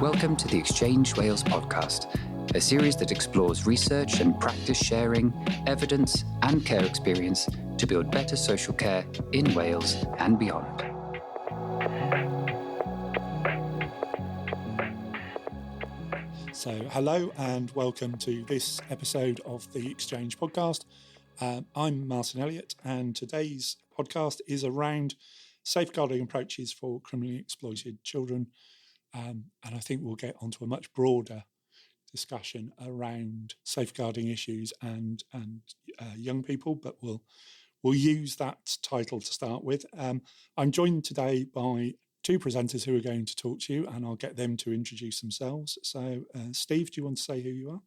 Welcome to the Exchange Wales podcast, a series that explores research and practice sharing, evidence and care experience to build better social care in Wales and beyond. So hello and welcome to this episode of the Exchange podcast. I'm Martin Elliott, and today's podcast is around safeguarding approaches for criminally exploited children. And I think we'll get onto a much broader discussion around safeguarding issues and young people, but we'll use that title to start with. I'm joined today by two presenters who are going to talk to you, and I'll get them to introduce themselves. So, Steve, do you want to say who you are?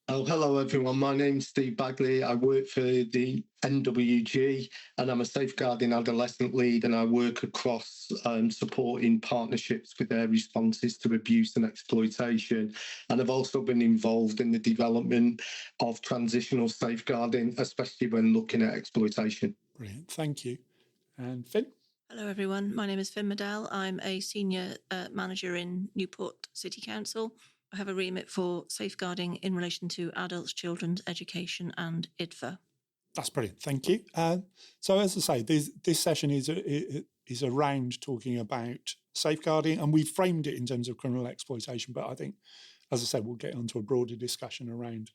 Oh, hello, everyone. My name's Steve Baguley. I work for the NWG, and I'm a safeguarding adolescent lead, and I work across supporting partnerships with their responses to abuse and exploitation. And I've also been involved in the development of transitional safeguarding, especially when looking at exploitation. Brilliant. Thank you. And Finn? Hello, everyone. My name is Finn Madell. I'm a senior manager in Newport City Council. I have a remit for safeguarding in relation to adults, children's education and IDFA. That's brilliant. Thank you. So as I say, this session is around talking about safeguarding, and we've framed it in terms of criminal exploitation. But I think, as I said, we'll get onto a broader discussion around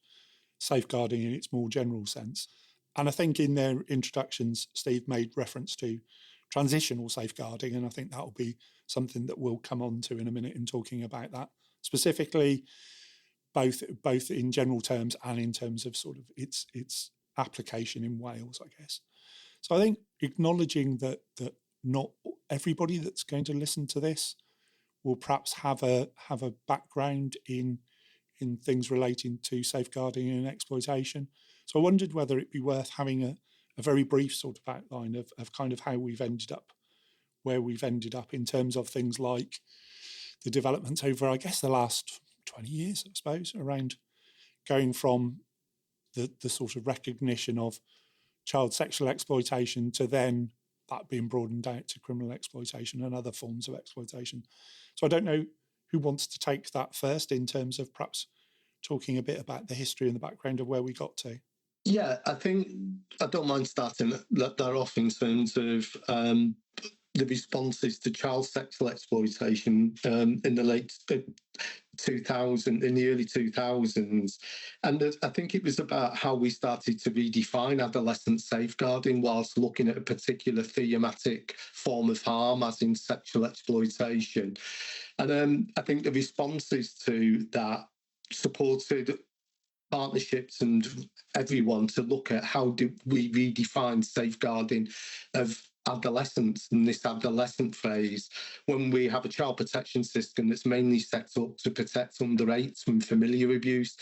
safeguarding in its more general sense. And I think in their introductions, Steve made reference to transitional safeguarding, and I think that will be something that we'll come on to in a minute in talking about that. Specifically, both in general terms and in terms of sort of its application in Wales, I guess. So I think acknowledging that not everybody that's going to listen to this will perhaps have a background in things relating to safeguarding and exploitation. So I wondered whether it'd be worth having a very brief sort of outline of kind of how we've ended up where we've ended up in terms of things like the developments over, I guess, the last 20 years, I suppose, around going from the sort of recognition of child sexual exploitation to then that being broadened out to criminal exploitation and other forms of exploitation. So I don't know who wants to take that first in terms of perhaps talking a bit about the history and the background of where we got to. Yeah, I think I don't mind starting that off in terms of the responses to child sexual exploitation in the late 2000s, in the early 2000s. And I think it was about how we started to redefine adolescent safeguarding whilst looking at a particular thematic form of harm, as in sexual exploitation. And I think the responses to that supported partnerships and everyone to look at how do we redefine safeguarding of adolescence in this adolescent phase, when we have a child protection system that's mainly set up to protect under 8 from familiar abuse.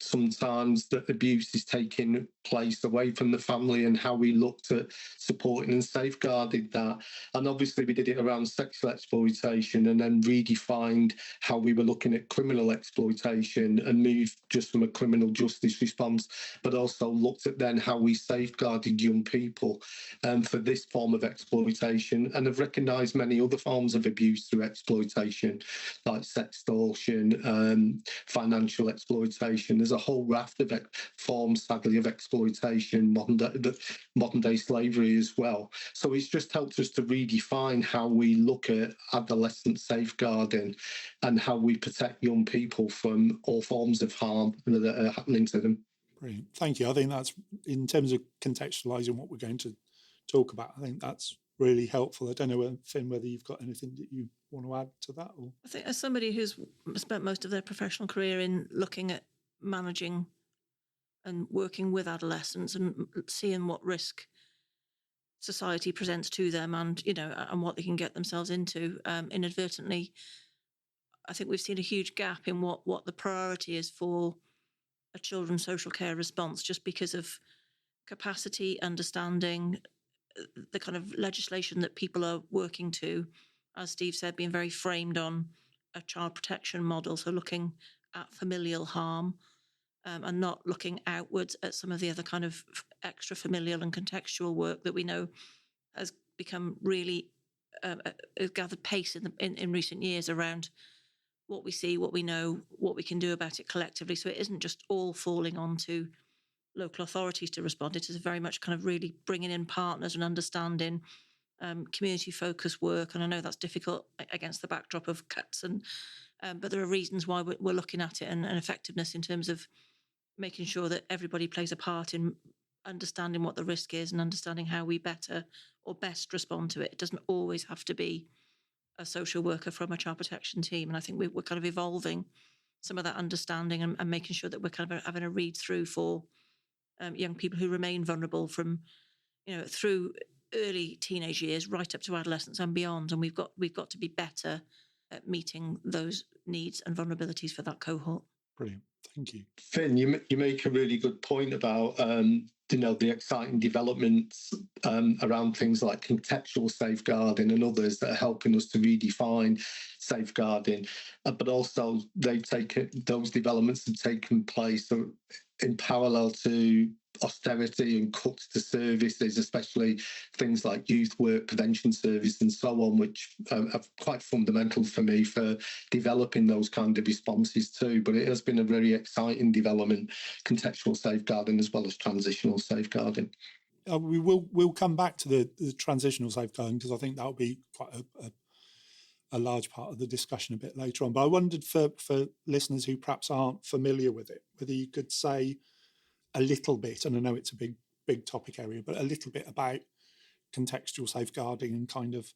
Sometimes that abuse is taking place away from the family, and how we looked at supporting and safeguarding that. And obviously we did it around sexual exploitation, and then redefined how we were looking at criminal exploitation and moved just from a criminal justice response, but also looked at then how we safeguarded young people for this form of exploitation, and have recognised many other forms of abuse through exploitation, like sextortion, financial exploitation. There's a whole raft of forms, sadly, of exploitation, modern day slavery as well. So it's just helped us to redefine how we look at adolescent safeguarding and how we protect young people from all forms of harm that are happening to them. Brilliant. Thank you. I think that's, in terms of contextualising what we're going to talk about, I think that's really helpful. I don't know, Finn, whether you've got anything that you want to add to that? Or? I think as somebody who's spent most of their professional career in looking at managing and working with adolescents and seeing what risk society presents to them and what they can get themselves into inadvertently, I think we've seen a huge gap in what the priority is for a children's social care response, just because of capacity, understanding, the kind of legislation that people are working to, as Steve said, being very framed on a child protection model, so looking at familial harm and not looking outwards at some of the other kind of extra familial and contextual work that we know has become really gathered pace in recent years around what we see, what we know, what we can do about it collectively. So it isn't just all falling onto local authorities to respond. It is very much kind of really bringing in partners and understanding community focused work. And I know that's difficult against the backdrop of cuts, but there are reasons why we're looking at it, and effectiveness in terms of making sure that everybody plays a part in understanding what the risk is and understanding how we better or best respond to it. It doesn't always have to be a social worker from a child protection team. And I think we're kind of evolving some of that understanding and making sure that we're kind of having a read through for young people who remain vulnerable from, through early teenage years right up to adolescence and beyond. And we've got to be better at meeting those needs and vulnerabilities for that cohort. Brilliant. Thank you. Finn, you make a really good point about the exciting developments around things like contextual safeguarding and others that are helping us to redefine safeguarding, but also those developments have taken place in parallel to austerity and cuts to services, especially things like youth work prevention service and so on, which are quite fundamental for me for developing those kind of responses too. But it has been a very exciting development, contextual safeguarding as well as transitional safeguarding. We'll come back to the transitional safeguarding, because I think that'll be quite a large part of the discussion a bit later on. But I wondered for listeners who perhaps aren't familiar with it, whether you could say a little bit, and I know it's a big topic area, but a little bit about contextual safeguarding and kind of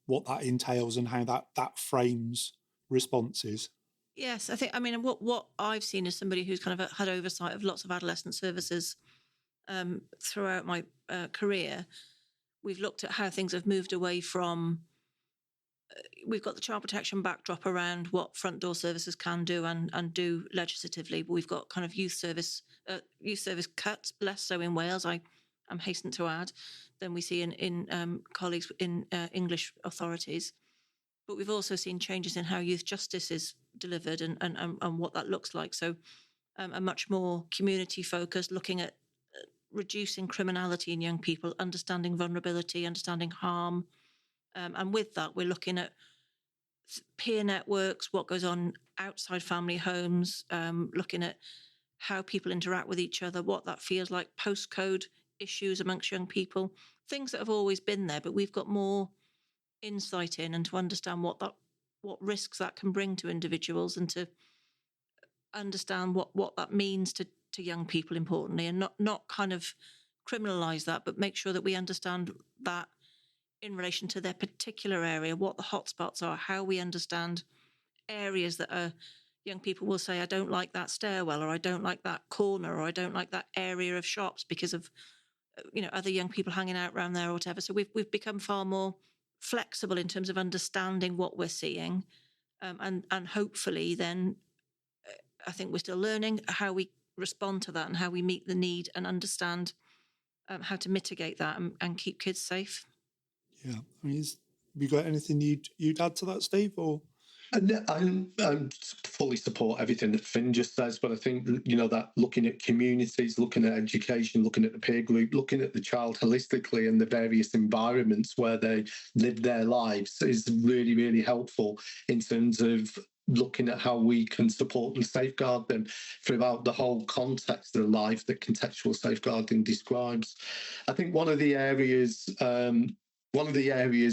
what that entails and how that frames responses. Yes, what I've seen as somebody who's kind of had oversight of lots of adolescent services throughout my career, we've looked at how things have moved away from. We've got the child protection backdrop around what front door services can do and do legislatively, but we've got kind of youth service cuts, less so in Wales, I'm hastened to add, than we see in colleagues in English authorities. But we've also seen changes in how youth justice is delivered and what that looks like. So a much more community focused, looking at reducing criminality in young people, understanding vulnerability, understanding harm. And with that, we're looking at peer networks, what goes on outside family homes, looking at how people interact with each other, what that feels like, postcode issues amongst young people, things that have always been there, but we've got more insight in and to understand what risks that can bring to individuals and to understand what that means to young people, importantly, and not kind of criminalise that, but make sure that we understand that in relation to their particular area, what the hotspots are, how we understand areas that young people will say, I don't like that stairwell, or I don't like that corner, or I don't like that area of shops because of other young people hanging out around there or whatever. So we've become far more flexible in terms of understanding what we're seeing, and hopefully then I think we're still learning how we respond to that and how we meet the need and understand how to mitigate that and keep kids safe. Yeah, have you got anything you'd add to that, Steve? Or I fully support everything that Finn just says, but I think that looking at communities, looking at education, looking at the peer group, looking at the child holistically and the various environments where they live their lives is really, really helpful in terms of looking at how we can support and safeguard them throughout the whole context of life that contextual safeguarding describes. I think one of the areas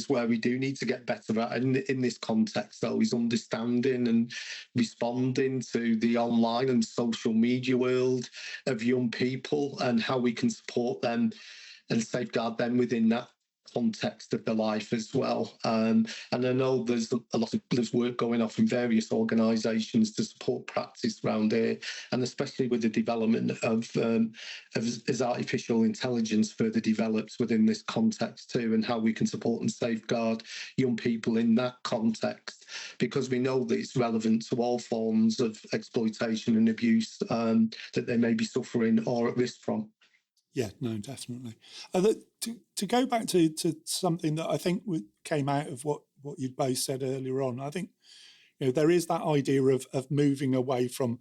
where we do need to get better at in this context, though, is understanding and responding to the online and social media world of young people and how we can support them and safeguard them within that context of their life as well. And I know there's a lot of work going on from various organisations to support practice around here, and especially with the development of as artificial intelligence further develops within this context too, and how we can support and safeguard young people in that context, because we know that it's relevant to all forms of exploitation and abuse that they may be suffering or at risk from. Yeah, no, definitely. To go back to something that I think came out of what you'd both said earlier on, I think there is that idea of moving away from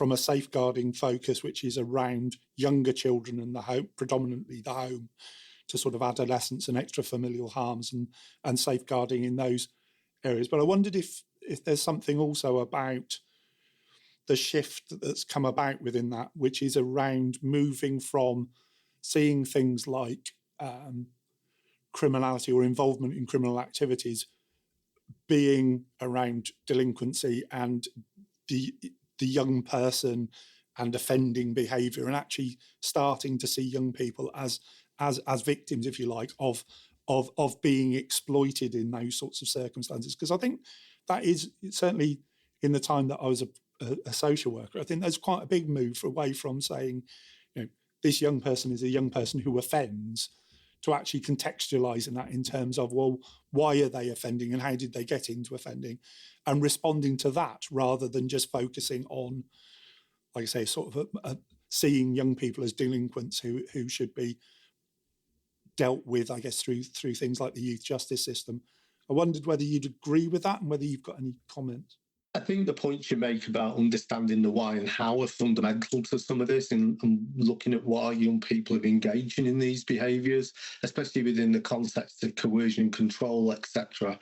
a safeguarding focus, which is around younger children and the home, predominantly the home, to sort of adolescence and extrafamilial harms and safeguarding in those areas. But I wondered if if there's something also about the shift that's come about within that, which is around moving from seeing things like criminality or involvement in criminal activities being around delinquency and the young person and offending behaviour, and actually starting to see young people as victims, if you like, of being exploited in those sorts of circumstances. Because I think that is certainly in the time that I was a social worker, I think there's quite a big move away from saying, this young person is a young person who offends, to actually contextualising that in terms of, well, why are they offending and how did they get into offending, and responding to that rather than just focusing on, like I say, sort of seeing young people as delinquents who should be dealt with, I guess, through things like the youth justice system. I wondered whether you'd agree with that and whether you've got any comments. I think the points you make about understanding the why and how are fundamental to some of this, and looking at why young people are engaging in these behaviours, especially within the context of coercion, control, etc.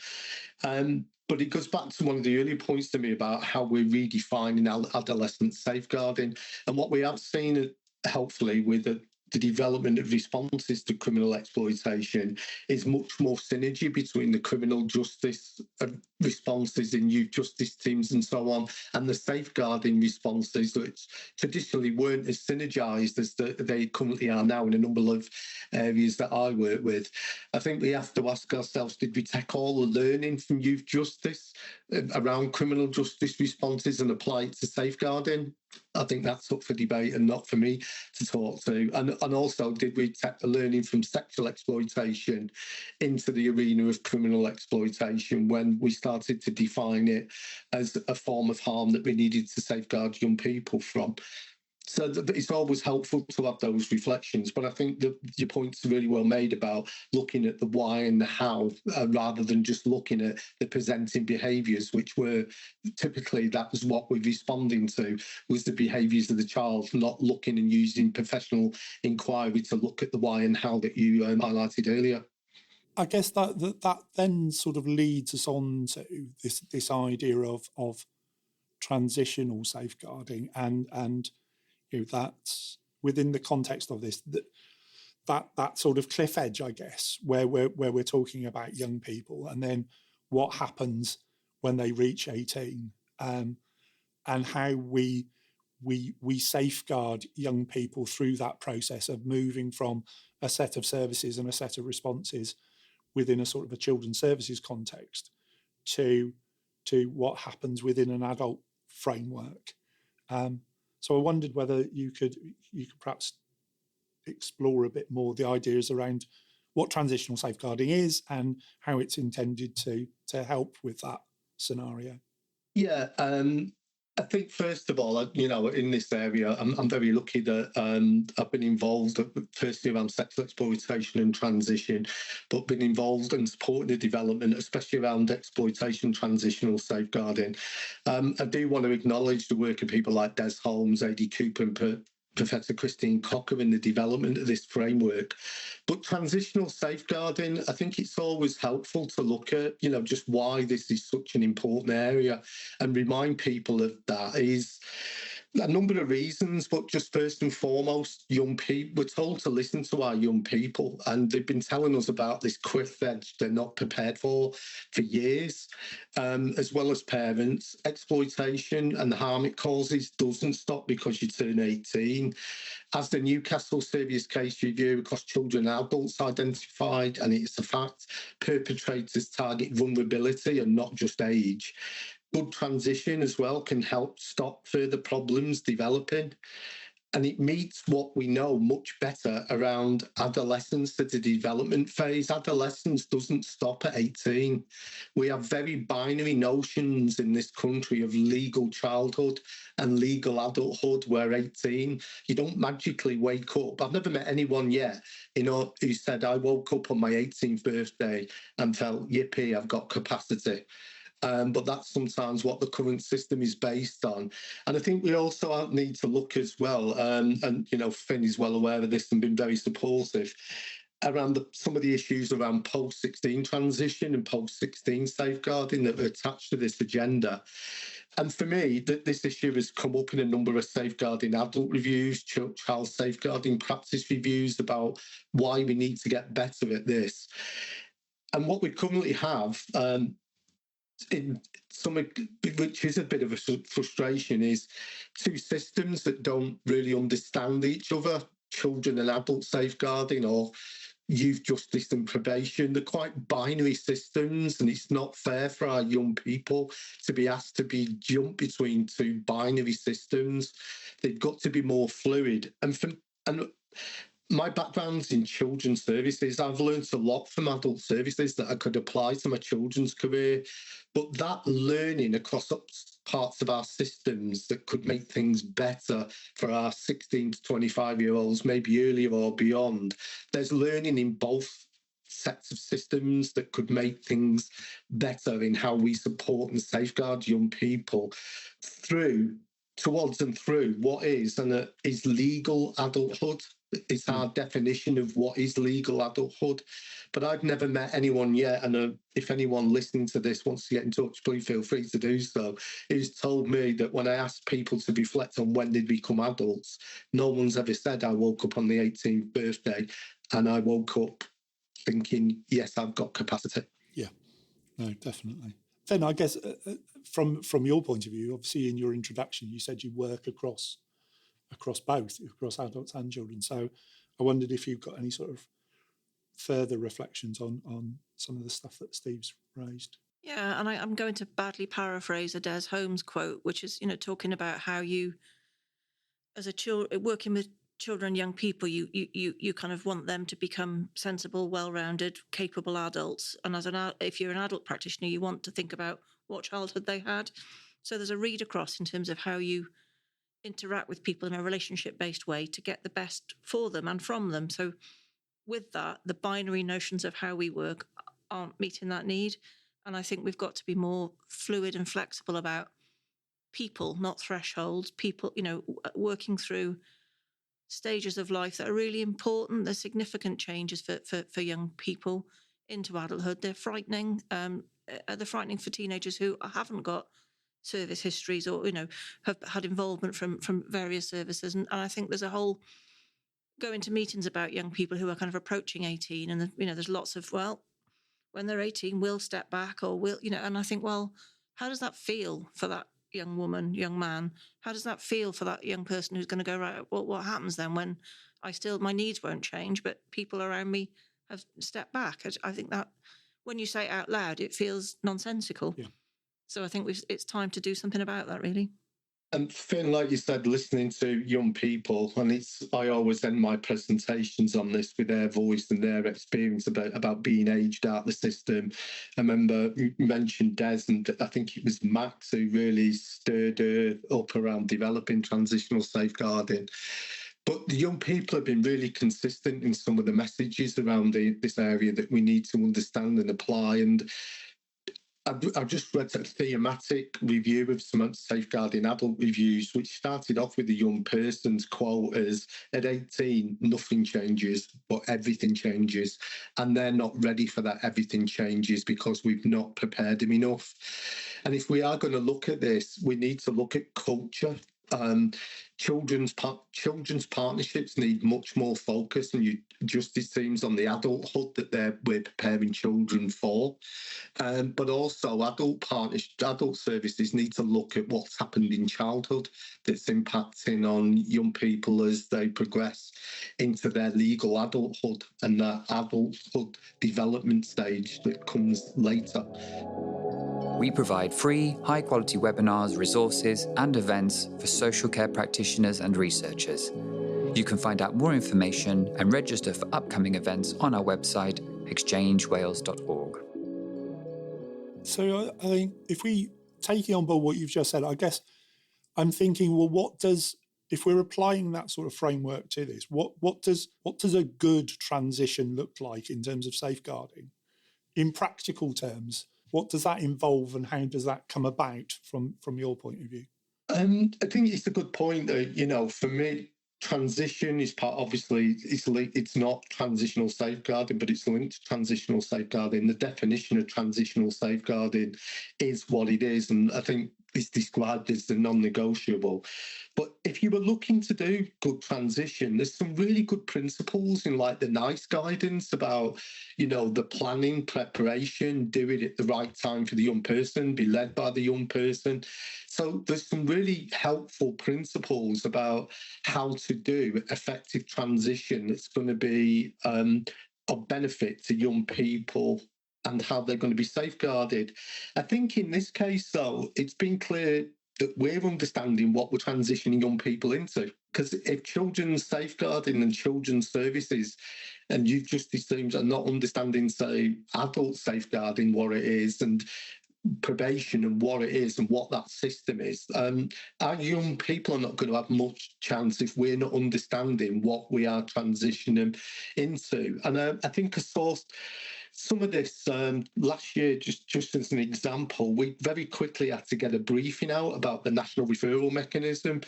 But it goes back to one of the earlier points to me about how we're redefining adolescent safeguarding, and what we have seen, hopefully, with the development of responses to criminal exploitation is much more synergy between the criminal justice responses in youth justice teams and so on, and the safeguarding responses that traditionally weren't as synergised as they currently are now in a number of areas that I work with. I think we have to ask ourselves, did we take all the learning from youth justice around criminal justice responses and apply it to safeguarding? I think that's up for debate and not for me to talk to. And also, did we take the learning from sexual exploitation into the arena of criminal exploitation when we started to define it as a form of harm that we needed to safeguard young people from? So it's always helpful to have those reflections. But I think that your point's really well made about looking at the why and the how, rather than just looking at the presenting behaviours, which were typically, that was what we're responding to, was the behaviours of the child, not looking and using professional inquiry to look at the why and how that you highlighted earlier. I guess that then sort of leads us on to this idea of transitional safeguarding, and that's within the context of this, that sort of cliff edge, I guess, where we're talking about young people, and then what happens when they reach 18, and how we safeguard young people through that process of moving from a set of services and a set of responses within a sort of a children's services context to what happens within an adult framework. So I wondered whether you could perhaps explore a bit more the ideas around what transitional safeguarding is and how it's intended to help with that scenario. Yeah, I think first of all, in this area, I'm very lucky that I've been involved, firstly around sexual exploitation and transition, but been involved in supporting the development, especially around exploitation, transitional safeguarding. I do want to acknowledge the work of people like Des Holmes, A.D. Cooper, and Professor Christine Cocker in the development of this framework. But transitional safeguarding, I think it's always helpful to look at, just why this is such an important area, and remind people of that. Is a number of reasons, but just first and foremost, young people, we're told to listen to our young people, and they've been telling us about this cliff edge they're not prepared for years, as well as parents. Exploitation and the harm it causes doesn't stop because you turn 18. As the Newcastle Serious Case Review across children and adults identified, and it's a fact, perpetrators target vulnerability and not just age. Good transition as well can help stop further problems developing. And it meets what we know much better around adolescence at the development phase. Adolescence doesn't stop at 18. We have very binary notions in this country of legal childhood and legal adulthood, where 18, you don't magically wake up. I've never met anyone yet, who said, I woke up on my 18th birthday and felt, yippee, I've got capacity. But that's sometimes what the current system is based on. And I think we also need to look as well, and Finn is well aware of this and been very supportive, around some of the issues around post-16 transition and post-16 safeguarding that are attached to this agenda. And for me, this issue has come up in a number of safeguarding adult reviews, child safeguarding practice reviews about why we need to get better at this. And what we currently have, in some, which is a bit of a frustration, is two systems that don't really understand each other, children and adult safeguarding or youth justice and probation. They're quite binary systems, and it's not fair for our young people to be asked to jump between two binary systems. They've got to be more fluid. And my background's in children's services. I've learned a lot from adult services that I could apply to my children's career. But that learning across parts of our systems that could make things better for our 16 to 25-year-olds, maybe earlier or beyond, there's learning in both sets of systems that could make things better in how we support and safeguard young people towards and through what is legal adulthood. It's our definition of what is legal adulthood. But I've never met anyone yet, and if anyone listening to this wants to get in touch, please feel free to do so, who's told me that when I ask people to reflect on when they become adults, no one's ever said, I woke up on the 18th birthday and I woke up thinking, yes, I've got capacity. Yeah, no, definitely. Then I guess from your point of view, obviously in your introduction, you said you work across both, across adults and children. So I wondered if you've got any sort of further reflections on some of the stuff that Steve's raised. Yeah, and I'm going to badly paraphrase a Des Holmes quote, which is, talking about how you, as working with children, young people, you kind of want them to become sensible, well-rounded, capable adults. And if you're an adult practitioner, you want to think about what childhood they had. So there's a read across in terms of how you interact with people in a relationship-based way to get the best for them and from them. So with that, the binary notions of how we work aren't meeting that need. And I think we've got to be more fluid and flexible about people, not thresholds, people, working through stages of life that are really important. There's significant changes for young people into adulthood. They're frightening. They're frightening for teenagers who haven't got service histories or, have had involvement from various services. And I think there's a whole going to meetings about young people who are kind of approaching 18 and, there's lots of, well, when they're 18, we'll step back or we'll, and I think, well, how does that feel for that young woman, young man? How does that feel for that young person who's going to go, right, well, what happens then when my needs won't change, but people around me have stepped back? I think that when you say it out loud, it feels nonsensical. Yeah. So I think it's time to do something about that, really. And Finn, like you said, listening to young people, and I always end my presentations on this with their voice and their experience about being aged out the system. I remember you mentioned Des, and I think it was Max who really stirred her up around developing transitional safeguarding. But the young people have been really consistent in some of the messages around this area that we need to understand and apply. And I've just read a thematic review of some safeguarding adult reviews, which started off with a young person's quote as, at 18, nothing changes, but everything changes. And they're not ready for that everything changes because we've not prepared them enough. And if we are going to look at this, we need to look at culture. Children's partnerships need much more focus and justice teams on the adulthood that we're preparing children for. But also adult services need to look at what's happened in childhood that's impacting on young people as they progress into their legal adulthood and that adulthood development stage that comes later. We provide free, high-quality webinars, resources, and events for social care practitioners and researchers. You can find out more information and register for upcoming events on our website, exchangewales.org. So I think if we take on board what you've just said, I guess I'm thinking, well, if we're applying that sort of framework to this, what does a good transition look like in terms of safeguarding? In practical terms, what does that involve and how does that come about from your point of view? I think it's a good point that, for me, transition is part, obviously, it's not transitional safeguarding, but it's linked to transitional safeguarding. The definition of transitional safeguarding is what it is, and I think it's described as the non-negotiable. But if you were looking to do good transition, there's some really good principles in like the NICE guidance about, the planning, preparation, do it at the right time for the young person, be led by the young person. So there's some really helpful principles about how to do effective transition that's going to be of benefit to young people and how they're going to be safeguarded. I think in this case, though, it's been clear that we're understanding what we're transitioning young people into. Because if children's safeguarding and children's services and youth justice teams are not understanding, say, adult safeguarding, what it is, and probation and what it is and what that system is, our young people are not going to have much chance if we're not understanding what we are transitioning into. And I think I saw some of this last year, just as an example. We very quickly had to get a briefing out about the national referral mechanism,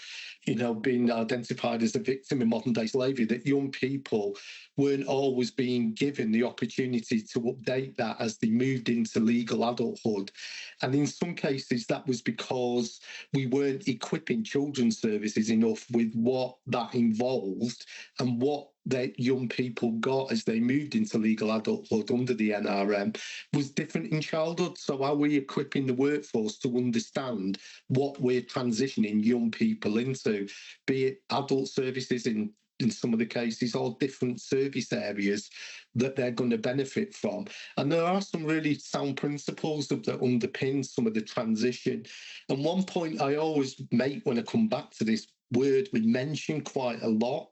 being identified as a victim in modern day slavery, that young people weren't always being given the opportunity to update that as they moved into legal adulthood. And in some cases, that was because we weren't equipping children's services enough with what that involved and what that young people got as they moved into legal adulthood under the NRM was different in childhood. So are we equipping the workforce to understand what we're transitioning young people into, be it adult services in some of the cases, or different service areas that they're going to benefit from? And there are some really sound principles that underpin some of the transition. And one point I always make when I come back to this word we mention quite a lot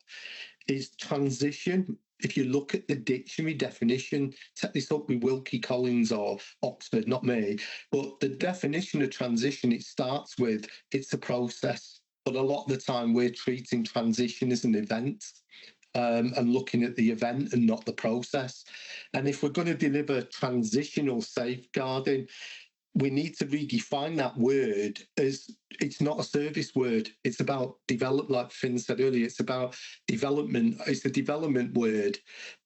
is transition. If you look at the dictionary definition, take this up with Wilkie Collins or Oxford, not me, but the definition of transition, it starts with, it's a process. But a lot of the time we're treating transition as an event and looking at the event and not the process. And if we're going to deliver transitional safeguarding, we need to redefine that word as it's not a service word. It's about develop, like Finn said earlier, it's about development. It's a development word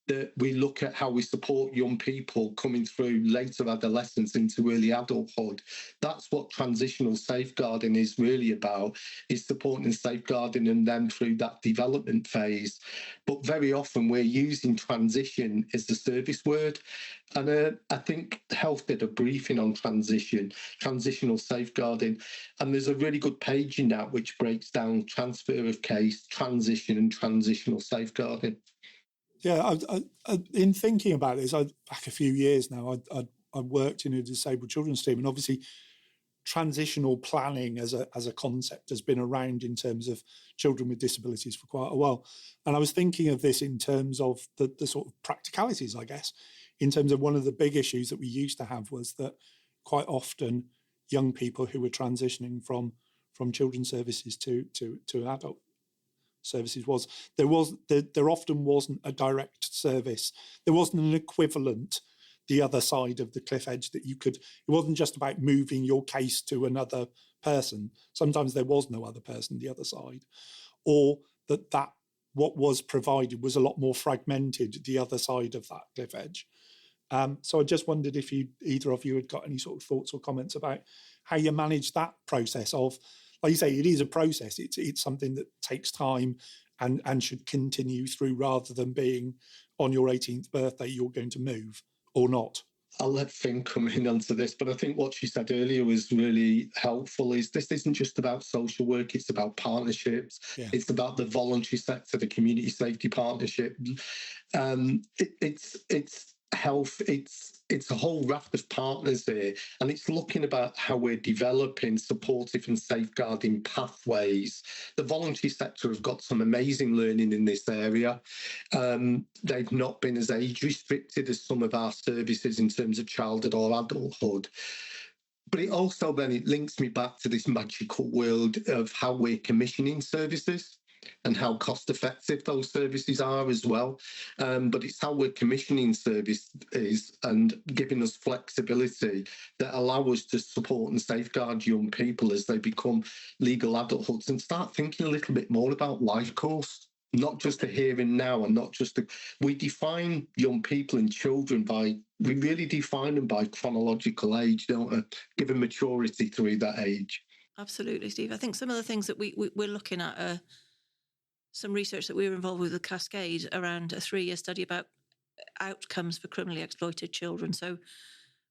that we look at how we support young people coming through later adolescence into early adulthood. That's what transitional safeguarding is really about, is supporting and safeguarding and them through that development phase. But very often we're using transition as the service word. And I think Health did a briefing on transitional safeguarding, and there's a really good page in that which breaks down transfer of case, transition and transitional safeguarding. Yeah, in thinking about this, back a few years now, I worked in a disabled children's team, and obviously transitional planning as a concept has been around in terms of children with disabilities for quite a while. And I was thinking of this in terms of the sort of practicalities, I guess, in terms of one of the big issues that we used to have was that quite often young people who were transitioning from children's services to adult services there often wasn't a direct service. There wasn't an equivalent the other side of the cliff edge that you could. It wasn't just about moving your case to another person. Sometimes there was no other person the other side, or that what was provided was a lot more fragmented the other side of that cliff edge. So I just wondered if either of you had got any sort of thoughts or comments about how you manage that process of, like you say, it is a process. It's something that takes time and should continue through, rather than being on your 18th birthday you're going to move or not. I'll let Finn come in onto this, but I think what she said earlier was really helpful. Is this isn't just about social work; it's about partnerships. Yeah. It's about the voluntary sector, the community safety partnership. It's health. It's a whole raft of partners here, and it's looking about how we're developing supportive and safeguarding pathways. The voluntary sector have got some amazing learning in this area. They've not been as age restricted as some of our services in terms of childhood or adulthood. But it also then links me back to this magical world of how we're commissioning services. and how cost effective those services are as well. But it's how we're commissioning services and giving us flexibility that allow us to support and safeguard young people as they become legal adulthoods and start thinking a little bit more about life course. Not just the here and now, and not just we define young people and children we really define them by chronological age, don't we? Given maturity through that age. Absolutely, Steve. I think some of the things that we're looking at are some research that we were involved with Cascade around a 3-year study about outcomes for criminally exploited children. So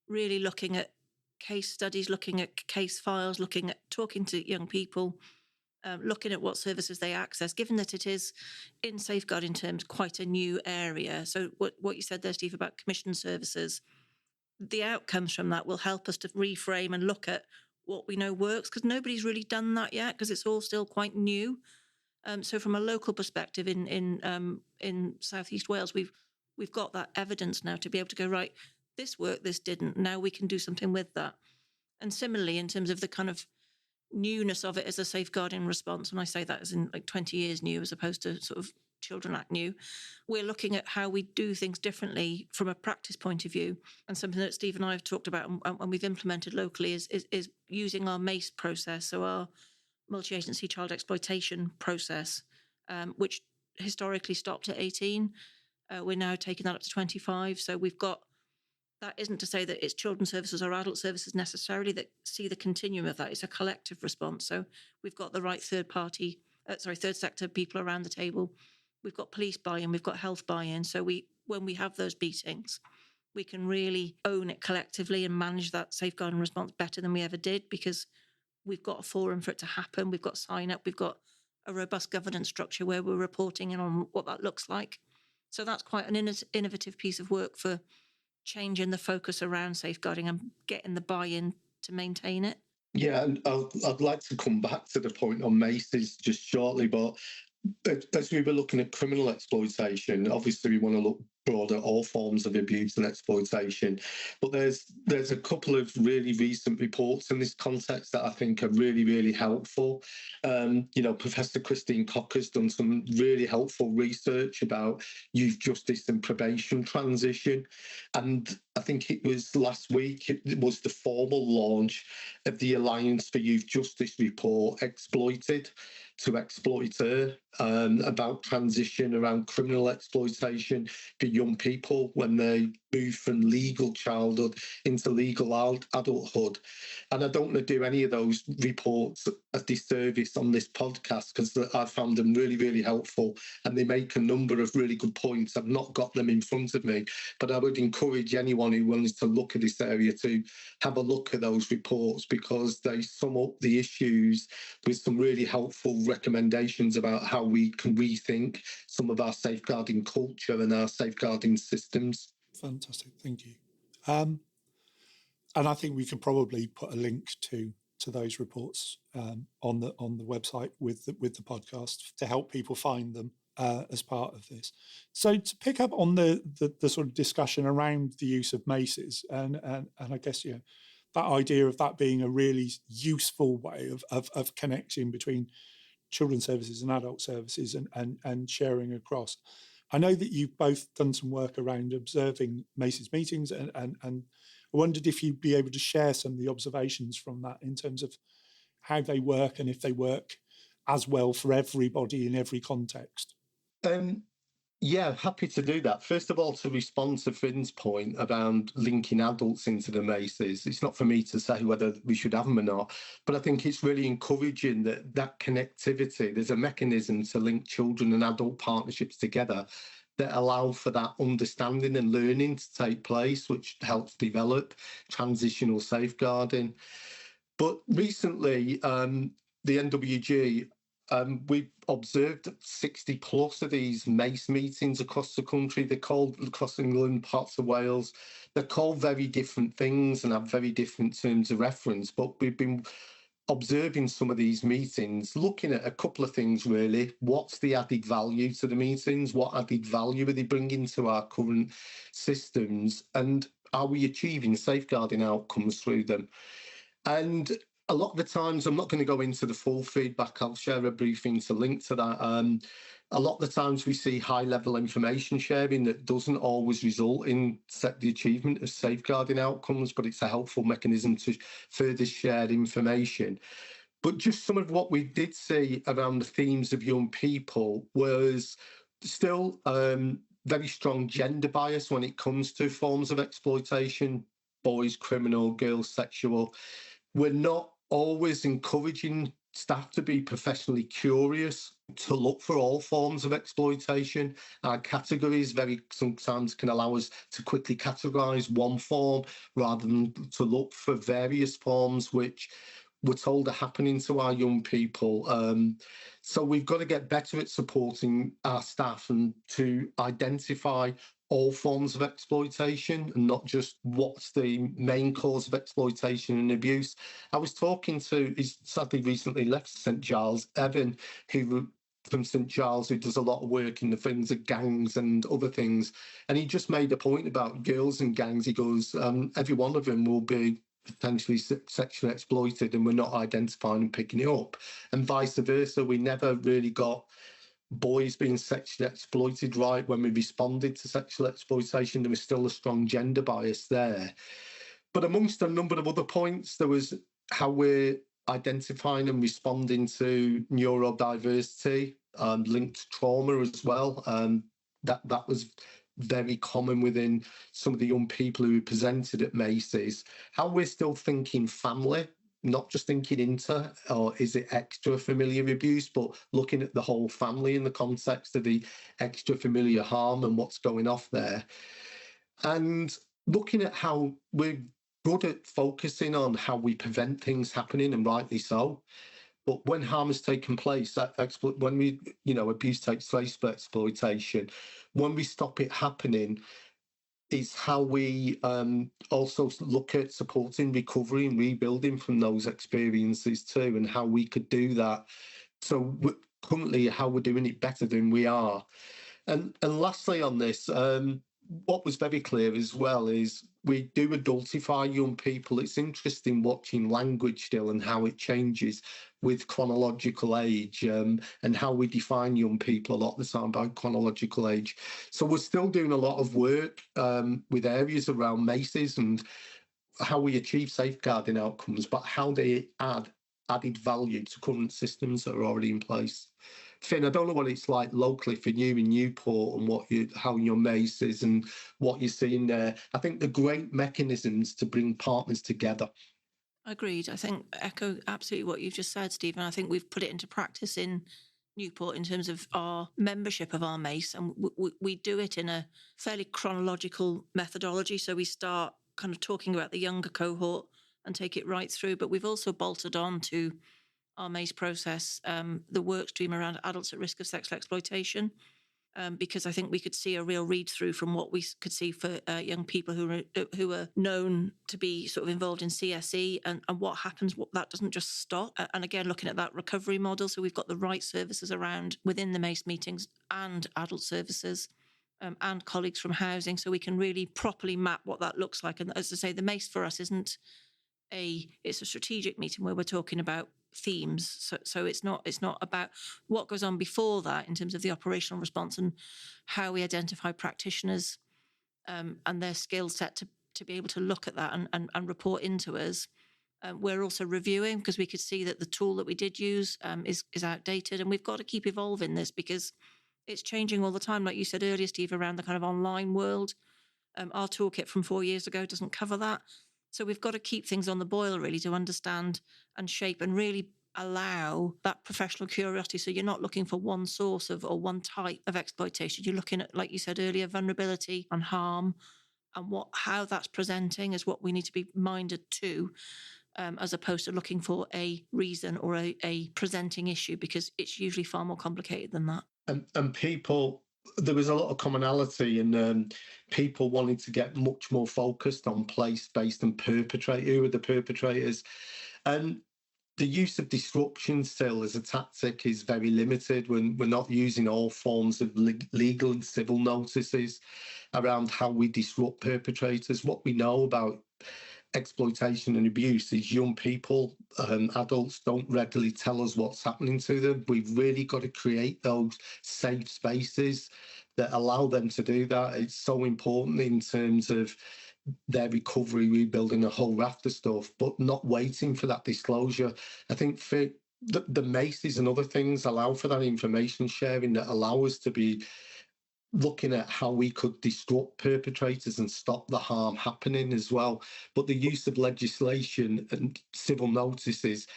really looking at case studies, looking at case files, looking at talking to young people, looking at what services they access, given that it is, in safeguarding terms, quite a new area. So what you said there, Steve, about commissioned services, the outcomes from that will help us to reframe and look at what we know works, because nobody's really done that yet, because it's all still quite new. So from a local perspective in South East Wales, we've got that evidence now to be able to go, right, this worked, this didn't. Now we can do something with that. And similarly, in terms of the kind of newness of it as a safeguarding response, and I say that as in like 20 years new as opposed to sort of Children Act new, we're looking at how we do things differently from a practice point of view. And something that Steve and I have talked about and we've implemented locally is using our MACE process, so our Multi-Agency Child Exploitation process, which historically stopped at 18. We're now taking that up to 25. So we've got, that isn't to say that it's children's services or adult services necessarily that see the continuum of that. It's a collective response. So we've got the right third sector people around the table. We've got police buy-in, we've got health buy-in. So when we have those meetings, we can really own it collectively and manage that safeguarding response better than we ever did, because we've got a forum for it to happen. We've got sign up. We've got a robust governance structure where we're reporting in on what that looks like. So that's quite an innovative piece of work for changing the focus around safeguarding and getting the buy-in to maintain it. Yeah, and I'd like to come back to the point on MACEs just shortly, but as we were looking at criminal exploitation, obviously we want to look broader at all forms of abuse and exploitation. But there's a couple of really recent reports in this context that I think are really, really helpful. Professor Christine Cocker's done some really helpful research about youth justice and probation transition. And I think it was last week, it was the formal launch of the Alliance for Youth Justice report, Exploited to Exploiter, about transition around criminal exploitation for young people when they move from legal childhood into legal adulthood. And I don't want to do any of those reports a disservice on this podcast, because I found them really, really helpful, and they make a number of really good points. I've not got them in front of me, but I would encourage anyone who wants to look at this area to have a look at those reports, because they sum up the issues with some really helpful recommendations about how we can rethink some of our safeguarding culture and our safeguarding systems. Fantastic, thank you. And I think we can probably put a link to those reports on the website with the podcast to help people find them as part of this. So to pick up on the sort of discussion around the use of MACEs, and I guess that idea of that being a really useful way of connecting between children's services and adult services and sharing across. I know that you've both done some work around observing MACEs meetings, and I wondered if you'd be able to share some of the observations from that in terms of how they work and if they work as well for everybody in every context. Yeah, happy to do that. First of all, to respond to Finn's point around linking adults into the MACEs, it's not for me to say whether we should have them or not, but I think it's really encouraging that connectivity, there's a mechanism to link children and adult partnerships together that allow for that understanding and learning to take place, which helps develop transitional safeguarding. But recently, the NWG, we've observed 60 plus of these MACE meetings across the country. They're called, across England, parts of Wales, they're called very different things and have very different terms of reference. But we've been observing some of these meetings, looking at a couple of things really. What's the added value to the meetings? What added value are they bringing to our current systems? And are we achieving safeguarding outcomes through them? And a lot of the times, I'm not going to go into the full feedback. I'll share a briefing to link to that. A lot of the times we see high-level information sharing that doesn't always result in the achievement of safeguarding outcomes, but it's a helpful mechanism to further share information. But just some of what we did see around the themes of young people was still very strong gender bias when it comes to forms of exploitation, boys criminal, girls sexual. We're not always encouraging staff to be professionally curious, to look for all forms of exploitation. Our categories very sometimes can allow us to quickly categorise one form rather than to look for various forms which we're told are happening to our young people. So we've got to get better at supporting our staff and to identify all forms of exploitation and not just what's the main cause of exploitation and abuse. I was talking to, he's sadly recently left St Giles, Evan, who from St Giles, who does a lot of work in the things of gangs and other things. And he just made a point about girls and gangs. He goes, every one of them will be potentially sexually exploited and we're not identifying and picking it up. And vice versa, we never really got boys being sexually exploited right when we responded to sexual exploitation. There was still a strong gender bias there. But amongst a number of other points, there was how we're identifying and responding to neurodiversity, linked to trauma as well. That was very common within some of the young people who presented at Macy's. How we're still thinking family, not just thinking inter or is it extra familiar abuse, but looking at the whole family in the context of the extra familiar harm and what's going off there. And looking at how we're good at focusing on how we prevent things happening, and rightly so. But when harm has taken place, when we, abuse takes place for exploitation, when we stop it happening, is how we also look at supporting recovery and rebuilding from those experiences too, and how we could do that. So currently, how we're doing it better than we are. And lastly on this, what was very clear as well is we do adultify young people. It's interesting watching language still and how it changes with chronological age, and how we define young people a lot of the time by chronological age. So we're still doing a lot of work with areas around Macy's and how we achieve safeguarding outcomes, but how they added value to current systems that are already in place. Finn, I don't know what it's like locally for you in Newport and how your Macy's and what you're seeing there. I think the great mechanisms to bring partners together. Agreed. I think echo absolutely what you've just said, Stephen. I think we've put it into practice in Newport in terms of our membership of our MACE, and we do it in a fairly chronological methodology. So we start kind of talking about the younger cohort and take it right through, but we've also bolted on to our MACE process the work stream around adults at risk of sexual exploitation, because I think we could see a real read through from what we could see for young people who are known to be sort of involved in CSE, and what happens. That doesn't just stop. And again, looking at that recovery model, so we've got the right services around within the MACE meetings and adult services. And colleagues from housing, so we can really properly map what that looks like. And as I say, the MACE for us isn't it's a strategic meeting where we're talking about themes. So it's not about what goes on before that in terms of the operational response and how we identify practitioners and their skill set to be able to look at that and report into us. We're also reviewing because we could see that the tool that we did use is outdated, and we've got to keep evolving this because it's changing all the time. Like you said earlier, Steve, around the kind of online world. Our toolkit from 4 years ago doesn't cover that. So we've got to keep things on the boil, really, to understand and shape and really allow that professional curiosity. So you're not looking for one source of or one type of exploitation. You're looking at, like you said earlier, vulnerability and harm, and how that's presenting is what we need to be minded to, as opposed to looking for a reason or a presenting issue, because it's usually far more complicated than that. And people, there was a lot of commonality, and people wanting to get much more focused on place-based and perpetrator. Who are the perpetrators? And the use of disruption still as a tactic is very limited when we're not using all forms of legal and civil notices around how we disrupt perpetrators. What we know about exploitation and abuse is young people. Adults don't readily tell us what's happening to them. We've really got to create those safe spaces that allow them to do that. It's so important in terms of their recovery, rebuilding a whole raft of stuff, but not waiting for that disclosure. I think for the MACEs and other things allow for that information sharing that allow us to be looking at how we could disrupt perpetrators and stop the harm happening as well. But the use of legislation and civil notices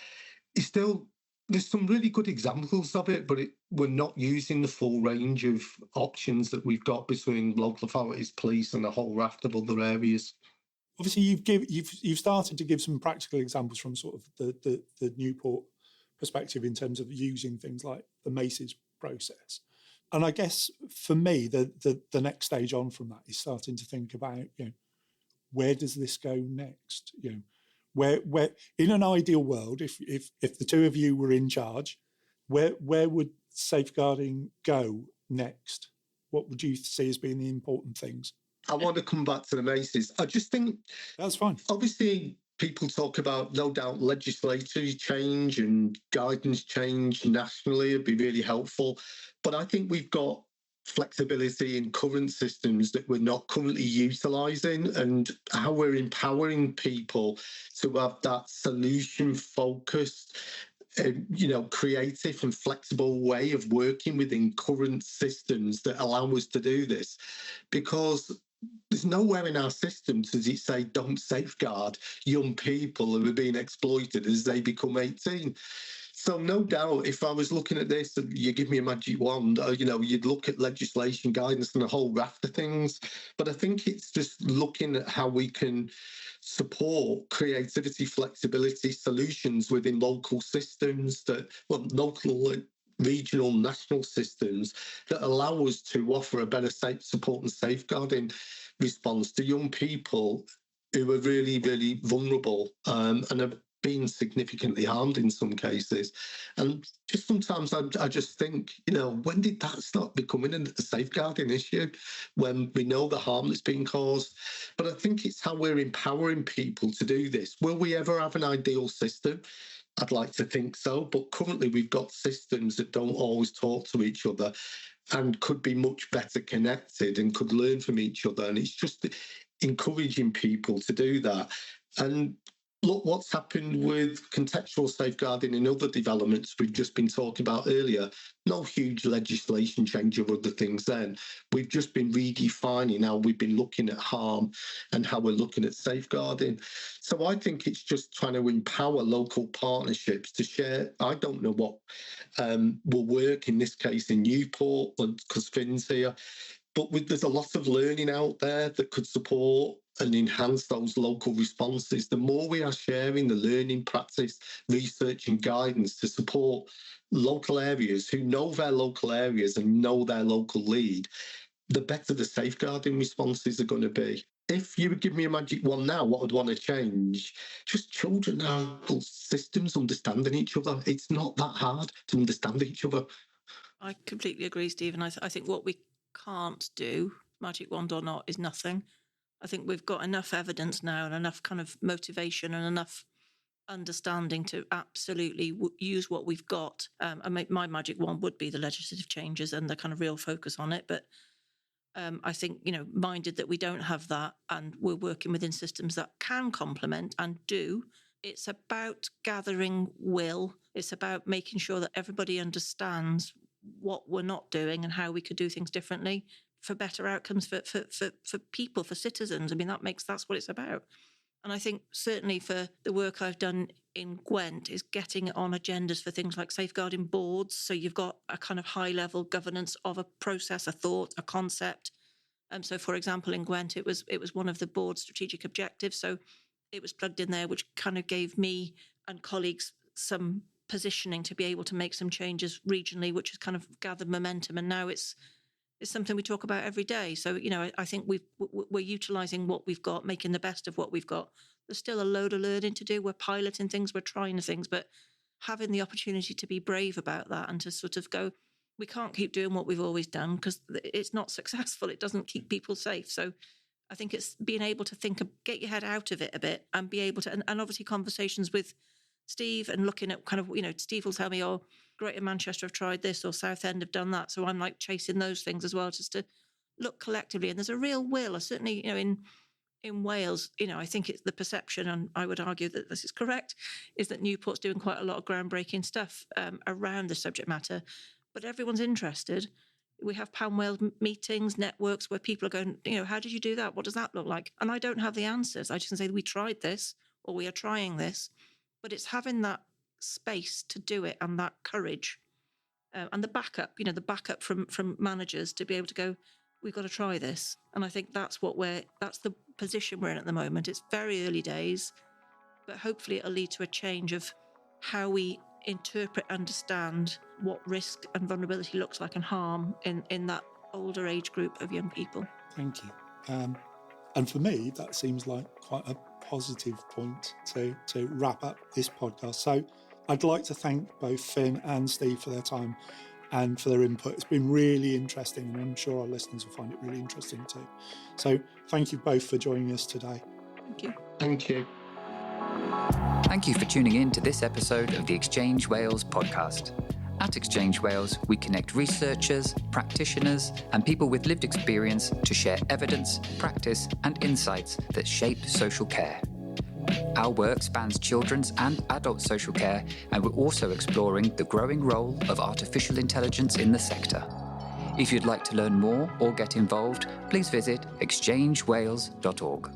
is still, there's some really good examples of it, but we're not using the full range of options that we've got between local authorities, police, and a whole raft of other areas. Obviously, you've started to give some practical examples from sort of the Newport perspective in terms of using things like the MACEs process. And I guess for me, the next stage on from that is starting to think about, where does this go next? Where in an ideal world, if the two of you were in charge, where would safeguarding go next? What would you see as being the important things? I want to come back to the MACEs. I just think that's fine. Obviously, people talk about, no doubt, legislatory change and guidance change nationally would be really helpful. But I think we've got flexibility in current systems that we're not currently utilising, and how we're empowering people to have that solution-focused, creative and flexible way of working within current systems that allow us to do this. Because there's nowhere in our systems does it say don't safeguard young people who are being exploited as they become 18. So no doubt, if I was looking at this, you give me a magic wand, you'd look at legislation, guidance, and a whole raft of things. But I think it's just looking at how we can support creativity, flexibility, solutions within local systems local, regional, national systems that allow us to offer a better support and safeguarding response to young people who are really, really vulnerable and have been significantly harmed in some cases. And just sometimes I just think, when did that start becoming a safeguarding issue, when we know the harm that's been caused? But I think it's how we're empowering people to do this. Will we ever have an ideal system? I'd like to think so, but currently we've got systems that don't always talk to each other and could be much better connected and could learn from each other. And it's just encouraging people to do that. And look what's happened with contextual safeguarding and other developments we've just been talking about earlier. No huge legislation change or other things then. We've just been redefining how we've been looking at harm and how we're looking at safeguarding. So I think it's just trying to empower local partnerships to share. I don't know what will work in this case in Newport, because Finn's here. But there's a lot of learning out there that could support and enhance those local responses. The more we are sharing the learning, practice, research and guidance to support local areas who know their local areas and know their local lead, the better the safeguarding responses are going to be. If you would give me a magic wand now, what I'd want to change? Just children and systems understanding each other. It's not that hard to understand each other. I completely agree, Stephen. I think what we can't do, magic wand or not, is nothing. I think we've got enough evidence now and enough kind of motivation and enough understanding to absolutely use what we've got. And my magic wand would be the legislative changes and the kind of real focus on it. But I think, minded that we don't have that and we're working within systems that can complement and do. It's about gathering will. It's about making sure that everybody understands what we're not doing and how we could do things differently for better outcomes for people, for citizens. I mean, that's what it's about. And I think certainly for the work I've done in Gwent is getting it on agendas for things like safeguarding boards. So you've got a kind of high level governance of a process, a thought, a concept. So for example, in Gwent, it was one of the board's strategic objectives. So it was plugged in there, which kind of gave me and colleagues some positioning to be able to make some changes regionally, which has kind of gathered momentum. And now it's something we talk about every day. So, I think we're utilising what we've got, making the best of what we've got. There's still a load of learning to do. We're piloting things, we're trying things, but having the opportunity to be brave about that and to sort of go, we can't keep doing what we've always done because it's not successful. It doesn't keep people safe. So I think it's being able to get your head out of it a bit and be able to, and obviously conversations with Steve and looking at kind of, Steve will tell me, oh, Greater Manchester have tried this or Southend have done that. So I'm like chasing those things as well, just to look collectively. And there's a real will, certainly, in Wales, I think it's the perception, and I would argue that this is correct, is that Newport's doing quite a lot of groundbreaking stuff around the subject matter, but everyone's interested. We have Pan Wales meetings, networks where people are going, how did you do that? What does that look like? And I don't have the answers. I just can say we tried this or we are trying this, but it's having that space to do it and that courage and the backup from managers to be able to go, we've got to try this. And I think that's the position we're in at the moment. It's very early days, but hopefully it'll lead to a change of how we interpret, understand what risk and vulnerability looks like and harm in that older age group of young people. Thank you. And for me, that seems like quite a positive point to wrap up this podcast. So I'd like to thank both Finn and Steve for their time and for their input. It's been really interesting, and I'm sure our listeners will find it really interesting too. So thank you both for joining us today. Thank you. Thank you. Thank you for tuning in to this episode of the Exchange Wales podcast. At Exchange Wales, we connect researchers, practitioners, and people with lived experience to share evidence, practice, and insights that shape social care. Our work spans children's and adult social care, and we're also exploring the growing role of artificial intelligence in the sector. If you'd like to learn more or get involved, please visit exchangewales.org.